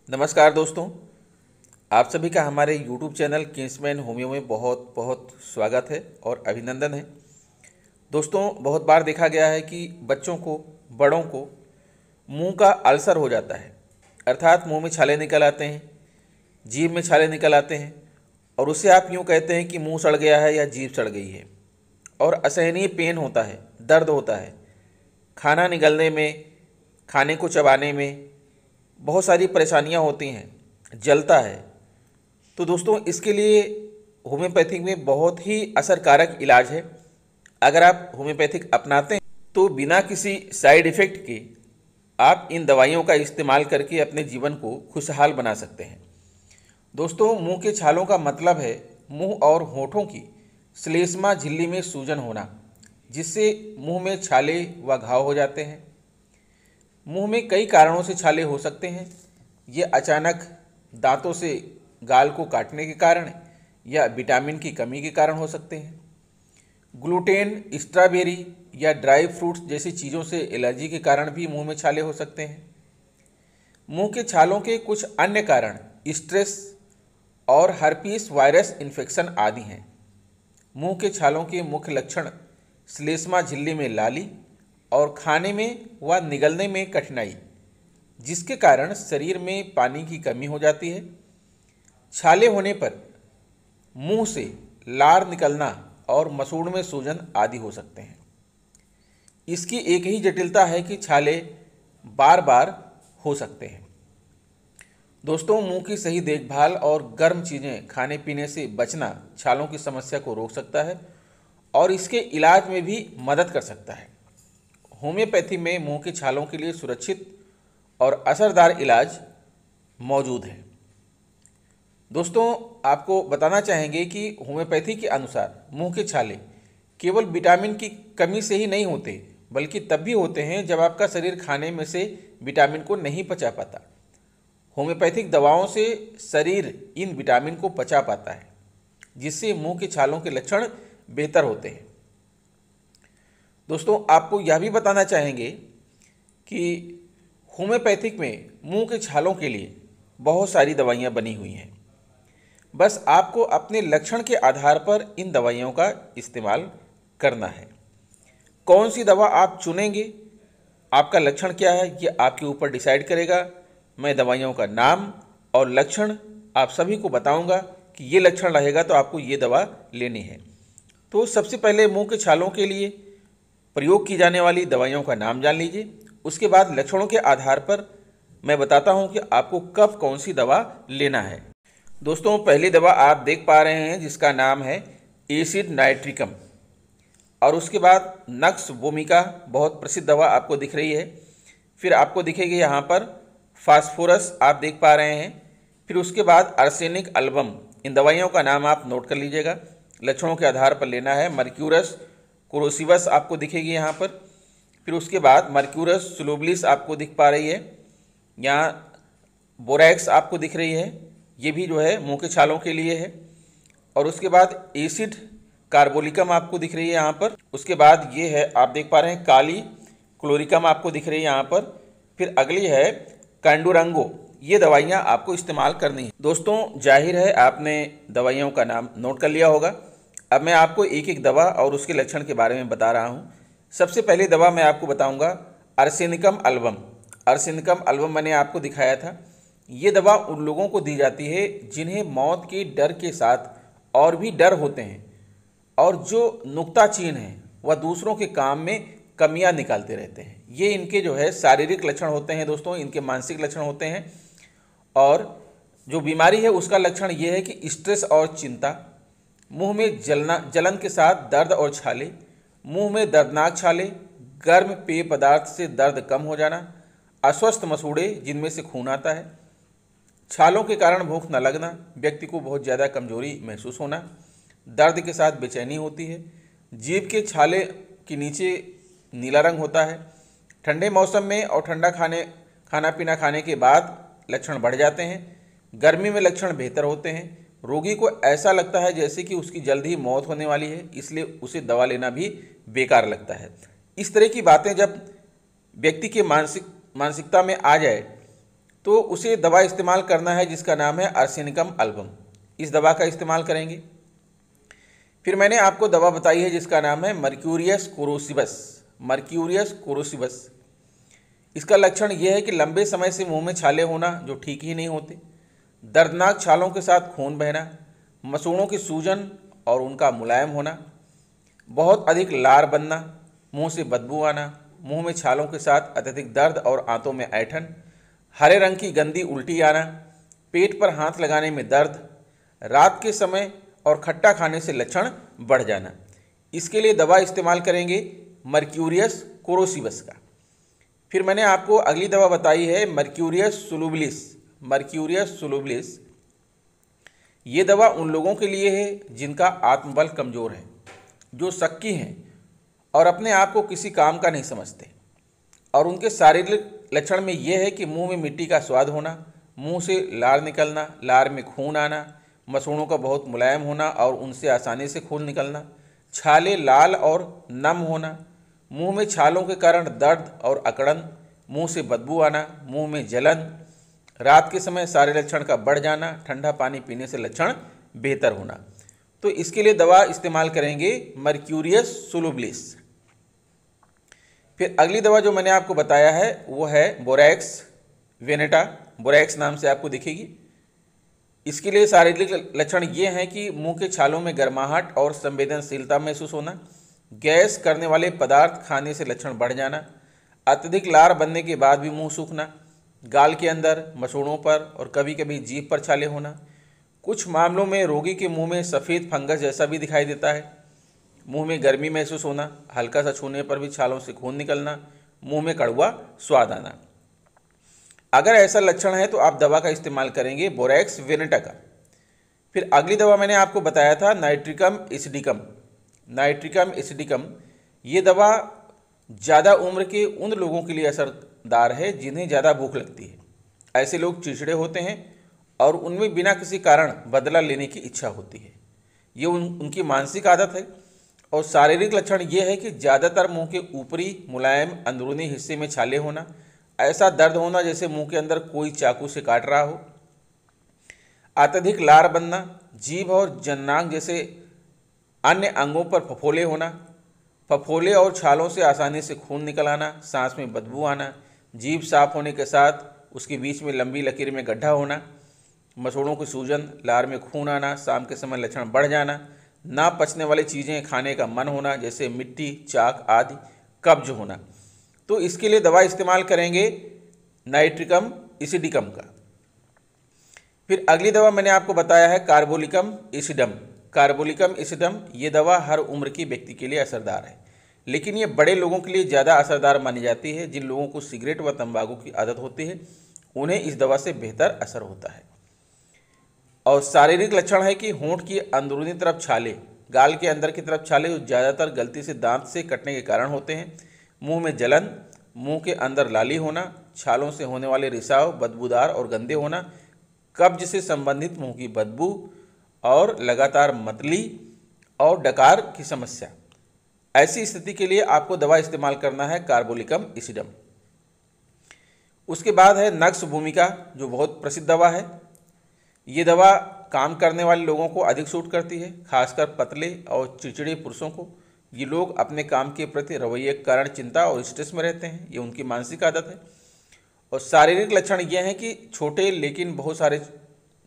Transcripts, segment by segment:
नमस्कार दोस्तों, आप सभी का हमारे YouTube चैनल किंग्समैन होमियो में बहुत बहुत स्वागत है और अभिनंदन है। दोस्तों, बहुत बार देखा गया है कि बच्चों को, बड़ों को मुंह का अल्सर हो जाता है, अर्थात मुंह में छाले निकल आते हैं, जीभ में छाले निकल आते हैं और उसे आप यूँ कहते हैं कि मुंह सड़ गया है या जीभ सड़ गई है और असहनीय पेन होता है, दर्द होता है, खाना निगलने में, खाने को चबाने में बहुत सारी परेशानियां होती हैं, जलता है। तो दोस्तों, इसके लिए होम्योपैथिक में बहुत ही असरकारक इलाज है। अगर आप होम्योपैथिक अपनाते हैं तो बिना किसी साइड इफ़ेक्ट के आप इन दवाइयों का इस्तेमाल करके अपने जीवन को खुशहाल बना सकते हैं। दोस्तों, मुंह के छालों का मतलब है मुंह और होठों की श्लेष्मा झिल्ली में सूजन होना, जिससे मुंह में छाले व घाव हो जाते हैं। मुंह में कई कारणों से छाले हो सकते हैं। ये अचानक दांतों से गाल को काटने के कारण या विटामिन की कमी के कारण हो सकते हैं। ग्लूटेन, स्ट्रॉबेरी या ड्राई फ्रूट्स जैसी चीज़ों से एलर्जी के कारण भी मुंह में छाले हो सकते हैं। मुंह के छालों के कुछ अन्य कारण स्ट्रेस और हर्पीस वायरस इन्फेक्शन आदि हैं। मुंह के छालों के मुख्य लक्षण श्लेष्मा झिल्ली में लाली और खाने में व निगलने में कठिनाई, जिसके कारण शरीर में पानी की कमी हो जाती है। छाले होने पर मुंह से लार निकलना और मसूड़ में सूजन आदि हो सकते हैं। इसकी एक ही जटिलता है कि छाले बार बार हो सकते हैं। दोस्तों, मुंह की सही देखभाल और गर्म चीज़ें खाने पीने से बचना छालों की समस्या को रोक सकता है और इसके इलाज में भी मदद कर सकता है। होम्योपैथी में मुंह के छालों के लिए सुरक्षित और असरदार इलाज मौजूद है। दोस्तों, आपको बताना चाहेंगे कि होम्योपैथी के अनुसार मुंह के छाले केवल विटामिन की कमी से ही नहीं होते, बल्कि तब भी होते हैं जब आपका शरीर खाने में से विटामिन को नहीं पचा पाता। होम्योपैथिक दवाओं से शरीर इन विटामिन को पचा पाता है, जिससे मुंह के छालों के लक्षण बेहतर होते हैं। दोस्तों, आपको यह भी बताना चाहेंगे कि होम्योपैथिक में मुंह के छालों के लिए बहुत सारी दवाइयाँ बनी हुई हैं। बस आपको अपने लक्षण के आधार पर इन दवाइयों का इस्तेमाल करना है। कौन सी दवा आप चुनेंगे, आपका लक्षण क्या है, ये आपके ऊपर डिसाइड करेगा। मैं दवाइयों का नाम और लक्षण आप सभी को बताऊंगा कि ये लक्षण रहेगा तो आपको ये दवा लेनी है। तो सबसे पहले मुंह के छालों के लिए प्रयोग की जाने वाली दवाइयों का नाम जान लीजिए। उसके बाद लक्षणों के आधार पर मैं बताता हूं कि आपको कब कौन सी दवा लेना है। दोस्तों, पहली दवा आप देख पा रहे हैं जिसका नाम है एसिड नाइट्रिकम, और उसके बाद नक्स वोमिका, बहुत प्रसिद्ध दवा आपको दिख रही है। फिर आपको दिखेगी यहाँ पर फास्फोरस, आप देख पा रहे हैं। फिर उसके बाद आर्सेनिक अल्बम। इन दवाइयों का नाम आप नोट कर लीजिएगा, लक्षणों के आधार पर लेना है। मर्क्यूरस कोरोसिवस आपको दिखेगी यहाँ पर। फिर उसके बाद मर्क्यूरस सुलोबलिस आपको दिख पा रही है। यहाँ बोरैक्स आपको दिख रही है, ये भी जो है मुंह के छालों के लिए है। और उसके बाद एसिड कार्बोलिकम आपको दिख रही है यहाँ पर। उसके बाद ये है, आप देख पा रहे हैं, काली क्लोरिकम आपको दिख रही है यहाँ पर। फिर अगली है कैंडुरंगो। ये दवाइयाँ आपको इस्तेमाल करनी है। दोस्तों, जाहिर है आपने दवाइयों का नाम नोट कर लिया होगा। अब मैं आपको एक एक दवा और उसके लक्षण के बारे में बता रहा हूँ। सबसे पहली दवा मैं आपको बताऊँगा आर्सेनिकम अल्बम। आर्सेनिकम अल्बम मैंने आपको दिखाया था। ये दवा उन लोगों को दी जाती है जिन्हें मौत के डर के साथ और भी डर होते हैं और जो नुक्ताचीन हैं वह दूसरों के काम में कमियां निकालते रहते हैं। ये इनके जो है शारीरिक लक्षण होते हैं दोस्तों, इनके मानसिक लक्षण होते हैं। और जो बीमारी है उसका लक्षण ये है कि स्ट्रेस और चिंता, मुंह में जलन के साथ दर्द और छाले, मुंह में दर्दनाक छाले, गर्म पेय पदार्थ से दर्द कम हो जाना, अस्वस्थ मसूड़े जिनमें से खून आता है, छालों के कारण भूख न लगना, व्यक्ति को बहुत ज़्यादा कमजोरी महसूस होना, दर्द के साथ बेचैनी होती है, जीभ के छाले के नीचे नीला रंग होता है। ठंडे मौसम में और ठंडा खाना पीना खाने के बाद लक्षण बढ़ जाते हैं। गर्मी में लक्षण बेहतर होते हैं। रोगी को ऐसा लगता है जैसे कि उसकी जल्द ही मौत होने वाली है, इसलिए उसे दवा लेना भी बेकार लगता है। इस तरह की बातें जब व्यक्ति के मानसिकता में आ जाए तो उसे दवा इस्तेमाल करना है जिसका नाम है आर्सेनिकम अल्बम। इस दवा का इस्तेमाल करेंगे। फिर मैंने आपको दवा बताई है जिसका नाम है मर्क्यूरियस कोरोसिवस। मर्क्यूरियस कोरोसिवस, इसका लक्षण यह है कि लंबे समय से मुंह में छाले होना जो ठीक ही नहीं होते, दर्दनाक छालों के साथ खून बहना, मसूड़ों की सूजन और उनका मुलायम होना, बहुत अधिक लार बनना, मुंह से बदबू आना, मुंह में छालों के साथ अत्यधिक दर्द और आंतों में ऐंठन, हरे रंग की गंदी उल्टी आना, पेट पर हाथ लगाने में दर्द, रात के समय और खट्टा खाने से लक्षण बढ़ जाना। इसके लिए दवा इस्तेमाल करेंगे मर्क्यूरियस कोरोसिवस का। फिर मैंने आपको अगली दवा बताई है मर्क्यूरियस सोलुबिलिस। मर्क्यूरियस सोलुबिलिस, ये दवा उन लोगों के लिए है जिनका आत्मबल कमज़ोर है, जो शक्की हैं और अपने आप को किसी काम का नहीं समझते, और उनके शारीरिक लक्षण में यह है कि मुंह में मिट्टी का स्वाद होना, मुंह से लार निकलना, लार में खून आना, मसूड़ों का बहुत मुलायम होना और उनसे आसानी से खून निकलना, छाले लाल और नम होना, मुंह में छालों के कारण दर्द और अकड़न, मुंह से बदबू आना, मुंह में जलन, रात के समय सारे लक्षण का बढ़ जाना, ठंडा पानी पीने से लक्षण बेहतर होना। तो इसके लिए दवा इस्तेमाल करेंगे मर्क्यूरियस सोलुबिलिस। फिर अगली दवा जो मैंने आपको बताया है वो है बोरैक्स वेनेटा। बोरैक्स नाम से आपको दिखेगी। इसके लिए शारीरिक लक्षण ये हैं कि मुंह के छालों में गर्माहट और संवेदनशीलता महसूस होना, गैस करने वाले पदार्थ खाने से लक्षण बढ़ जाना, अत्यधिक लार बनने के बाद भी मुंह सूखना, गाल के अंदर, मसूड़ों पर और कभी कभी जीभ पर छाले होना, कुछ मामलों में रोगी के मुंह में सफ़ेद फंगस जैसा भी दिखाई देता है, मुंह में गर्मी महसूस होना, हल्का सा छूने पर भी छालों से खून निकलना, मुंह में कड़वा स्वाद आना। अगर ऐसा लक्षण है तो आप दवा का इस्तेमाल करेंगे बोरैक्स वेनेटा का। फिर अगली दवा मैंने आपको बताया था नाइट्रिकम एसिडिकम। नाइट्रिकम एसिडिकम, ये दवा ज़्यादा उम्र के उन लोगों के लिए असरदार है जिन्हें ज़्यादा भूख लगती है। ऐसे लोग चिड़चिड़े होते हैं और उनमें बिना किसी कारण बदला लेने की इच्छा होती है। ये उनकी मानसिक आदत है। और शारीरिक लक्षण ये है कि ज़्यादातर मुंह के ऊपरी मुलायम अंदरूनी हिस्से में छाले होना, ऐसा दर्द होना जैसे मुंह के अंदर कोई चाकू से काट रहा हो, अत्यधिक लार बनना, जीभ और जन्नांग जैसे अन्य अंगों पर फफोले होना, फफोले और छालों से आसानी से खून निकल आना, सांस में बदबू आना, जीभ साफ होने के साथ उसके बीच में लंबी लकीर में गड्ढा होना, मसूड़ों की सूजन, लार में खून आना, शाम के समय लक्षण बढ़ जाना, ना पचने वाली चीज़ें खाने का मन होना जैसे मिट्टी, चाक आदि, कब्ज होना। तो इसके लिए दवा इस्तेमाल करेंगे नाइट्रिकम एसिडिकम का। फिर अगली दवा मैंने आपको बताया है कार्बोलिकम एसिडम। कार्बोलिकम एसिडम, ये दवा हर उम्र के व्यक्ति के लिए असरदार है, लेकिन ये बड़े लोगों के लिए ज़्यादा असरदार मानी जाती है। जिन लोगों को सिगरेट व तंबाकू की आदत होती है उन्हें इस दवा से बेहतर असर होता है। और शारीरिक लक्षण है कि होंठ की अंदरूनी तरफ छाले, गाल के अंदर की तरफ छाले जो ज़्यादातर गलती से दांत से कटने के कारण होते हैं, मुंह में जलन, मुंह के अंदर लाली होना, छालों से होने वाले रिसाव बदबूदार और गंदे होना, कब्ज से संबंधित मुंह की बदबू और लगातार मतली और डकार की समस्या। ऐसी स्थिति के लिए आपको दवा इस्तेमाल करना है कार्बोलिकम एसिडम। उसके बाद है नक्स भूमिका, जो बहुत प्रसिद्ध दवा है। ये दवा काम करने वाले लोगों को अधिक सूट करती है, खासकर पतले और चिड़चिड़े पुरुषों को। ये लोग अपने काम के प्रति रवैये के कारण चिंता और स्ट्रेस में रहते हैं, ये उनकी मानसिक आदत है। और शारीरिक लक्षण ये हैं कि छोटे लेकिन बहुत सारे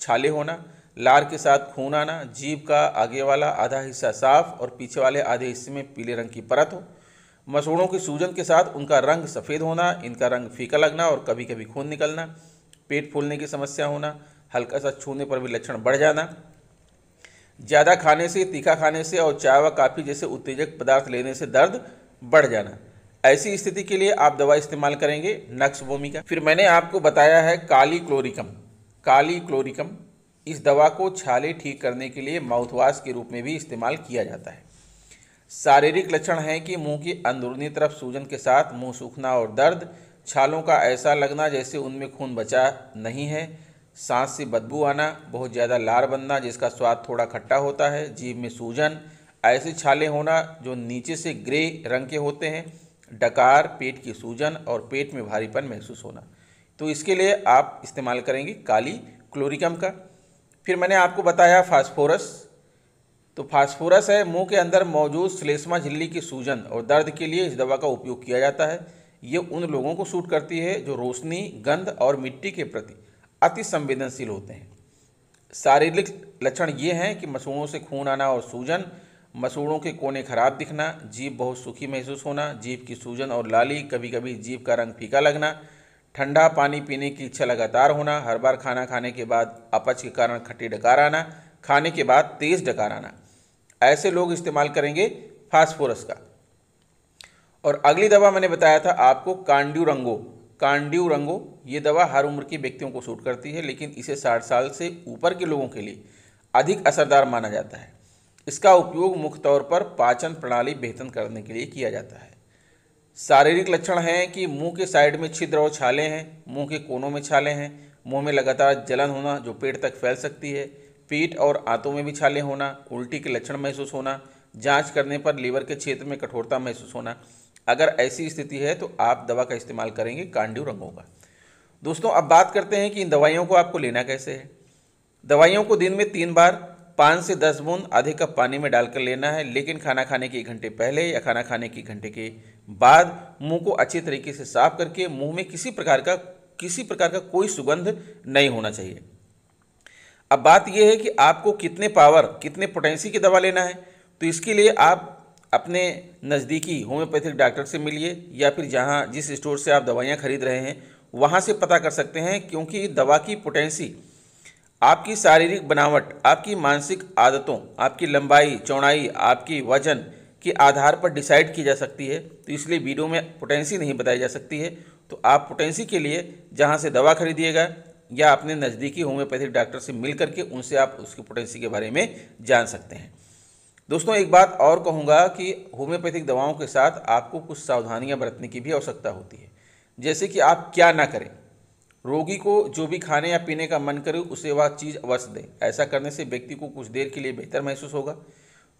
छाले होना, लार के साथ खून आना, जीभ का आगे वाला आधा हिस्सा साफ और पीछे वाले आधे हिस्से में पीले रंग की परत हो, मसूड़ों की सूजन के साथ उनका रंग सफ़ेद होना, इनका रंग फीका लगना और कभी कभी खून निकलना, पेट फूलने की समस्या होना, हल्का सा छूने पर भी लक्षण बढ़ जाना, ज़्यादा खाने से, तीखा खाने से और चाय व काफ़ी जैसे उत्तेजक पदार्थ लेने से दर्द बढ़ जाना। ऐसी स्थिति के लिए आप दवा इस्तेमाल करेंगे नक्स भूमिका। फिर मैंने आपको बताया है काली क्लोरिकम। काली क्लोरिकम, इस दवा को छाले ठीक करने के लिए माउथवाश के रूप में भी इस्तेमाल किया जाता है। शारीरिक लक्षण है कि मुंह की अंदरूनी तरफ सूजन के साथ मुंह सूखना और दर्द, छालों का ऐसा लगना जैसे उनमें खून बचा नहीं है, सांस से बदबू आना, बहुत ज़्यादा लार बनना जिसका स्वाद थोड़ा खट्टा होता है, जीभ में सूजन, ऐसे छाले होना जो नीचे से ग्रे रंग के होते हैं, डकार, पेट की सूजन और पेट में भारीपन महसूस होना। तो इसके लिए आप इस्तेमाल करेंगे काली क्लोरिकम का। फिर मैंने आपको बताया फास्फोरस। तो फास्फोरस है मुंह के अंदर मौजूद श्लेष्मा झिल्ली की सूजन और दर्द के लिए इस दवा का उपयोग किया जाता है। ये उन लोगों को सूट करती है जो रोशनी, गंध और मिट्टी के प्रति अति संवेदनशील होते हैं। शारीरिक लक्षण ये हैं कि मसूड़ों से खून आना और सूजन, मसूड़ों के कोने खराब दिखना, जीभ बहुत सूखी महसूस होना, जीभ की सूजन और लाली, कभी कभी जीभ का रंग फीका लगना, ठंडा पानी पीने की इच्छा लगातार होना, हर बार खाना खाने के बाद अपच के कारण खट्टी डकार आना, खाने के बाद तेज डकार आना। ऐसे लोग इस्तेमाल करेंगे फास्फोरस का। और अगली दवा मैंने बताया था आपको कांड्यूरंगो। ये दवा हर उम्र के व्यक्तियों को सूट करती है, लेकिन इसे 60 साल से ऊपर के लोगों के लिए अधिक असरदार माना जाता है। इसका उपयोग मुख्य तौर पर पाचन प्रणाली बेहतर करने के लिए किया जाता है। शारीरिक लक्षण हैं कि मुंह के साइड में छिद्र और छाले हैं, मुंह के कोनों में छाले हैं, मुंह में लगातार जलन होना जो पेट तक फैल सकती है, पीठ और आंतों में भी छाले होना, उल्टी के लक्षण महसूस होना, जांच करने पर लीवर के क्षेत्र में कठोरता महसूस होना। अगर ऐसी स्थिति है तो आप दवा का इस्तेमाल करेंगे कांड्यूरंगो का। दोस्तों, अब बात करते हैं कि इन दवाइयों को आपको लेना कैसे है। दवाइयों को दिन में 3 बार 5 से 10 बूंद आधे कप पानी में डालकर लेना है, लेकिन खाना खाने के 1 घंटे पहले या खाना खाने के 1 घंटे के बाद मुंह को अच्छी तरीके से साफ करके मुंह में किसी प्रकार का कोई सुगंध नहीं होना चाहिए। अब बात यह है कि आपको कितने पोटेंसी की दवा लेना है। तो इसके लिए आप अपने नज़दीकी होम्योपैथिक डॉक्टर से मिलिए या फिर जिस स्टोर से आप दवाइयाँ खरीद रहे हैं वहाँ से पता कर सकते हैं, क्योंकि दवा की पोटेंसी आपकी शारीरिक बनावट, आपकी मानसिक आदतों, आपकी लंबाई चौड़ाई, आपकी वजन के आधार पर डिसाइड की जा सकती है। तो इसलिए वीडियो में पोटेंसी नहीं बताई जा सकती है। तो आप पोटेंसी के लिए जहाँ से दवा खरीदिएगा या अपने नज़दीकी होम्योपैथिक डॉक्टर से मिल करके उनसे आप उसकी पोटेंसी के बारे में जान सकते हैं। दोस्तों, एक बात और कहूँगा कि होम्योपैथिक दवाओं के साथ आपको कुछ सावधानियाँ बरतने की भी आवश्यकता होती है। जैसे कि आप क्या ना करें। रोगी को जो भी खाने या पीने का मन करे उसे वह चीज़ अवश्य दें। ऐसा करने से व्यक्ति को कुछ देर के लिए बेहतर महसूस होगा।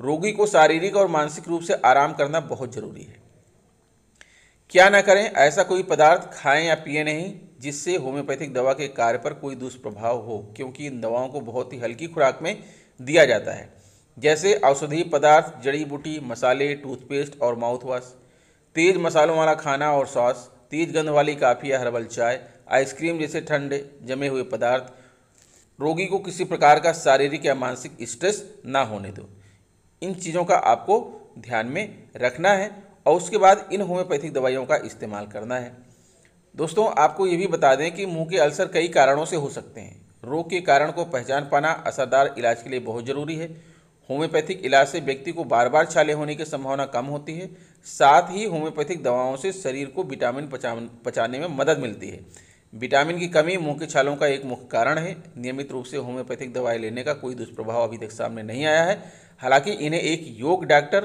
रोगी को शारीरिक और मानसिक रूप से आराम करना बहुत जरूरी है। क्या ना करें, ऐसा कोई पदार्थ खाएं या पिए नहीं जिससे होम्योपैथिक दवा के कार्य पर कोई दुष्प्रभाव हो, क्योंकि इन दवाओं को बहुत ही हल्की खुराक में दिया जाता है, जैसे औषधीय पदार्थ, जड़ी बूटी, मसाले, टूथपेस्ट और माउथवॉश, तेज मसालों वाला खाना और सॉस, तेज गंध वाली काफ़ी या हर्बल चाय, आइसक्रीम जैसे ठंडे जमे हुए पदार्थ। रोगी को किसी प्रकार का शारीरिक या मानसिक स्ट्रेस ना होने दो। इन चीज़ों का आपको ध्यान में रखना है और उसके बाद इन होम्योपैथिक दवाइयों का इस्तेमाल करना है। दोस्तों, आपको ये भी बता दें कि मुंह के अल्सर कई कारणों से हो सकते हैं। रोग के कारण को पहचान पाना असरदार इलाज के लिए बहुत ज़रूरी है। होम्योपैथिक इलाज से व्यक्ति को बार बार छाले होने की संभावना कम होती है। साथ ही होम्योपैथिक दवाओं से शरीर को विटामिन पचाने में मदद मिलती है। विटामिन की कमी मुंह के छालों का एक मुख्य कारण है। नियमित रूप से होम्योपैथिक दवाएं लेने का कोई दुष्प्रभाव अभी तक सामने नहीं आया है। हालांकि इन्हें एक योग्य डॉक्टर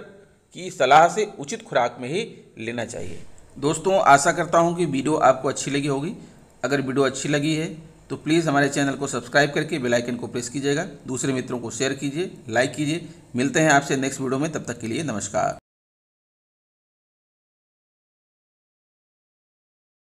की सलाह से उचित खुराक में ही लेना चाहिए। दोस्तों, आशा करता हूं कि वीडियो आपको अच्छी लगी होगी। अगर वीडियो अच्छी लगी है तो प्लीज़ हमारे चैनल को सब्सक्राइब करके बेल आइकन को प्रेस कीजिएगा। दूसरे मित्रों को शेयर कीजिए, लाइक कीजिए। मिलते हैं आपसे नेक्स्ट वीडियो में, तब तक के लिए नमस्कार।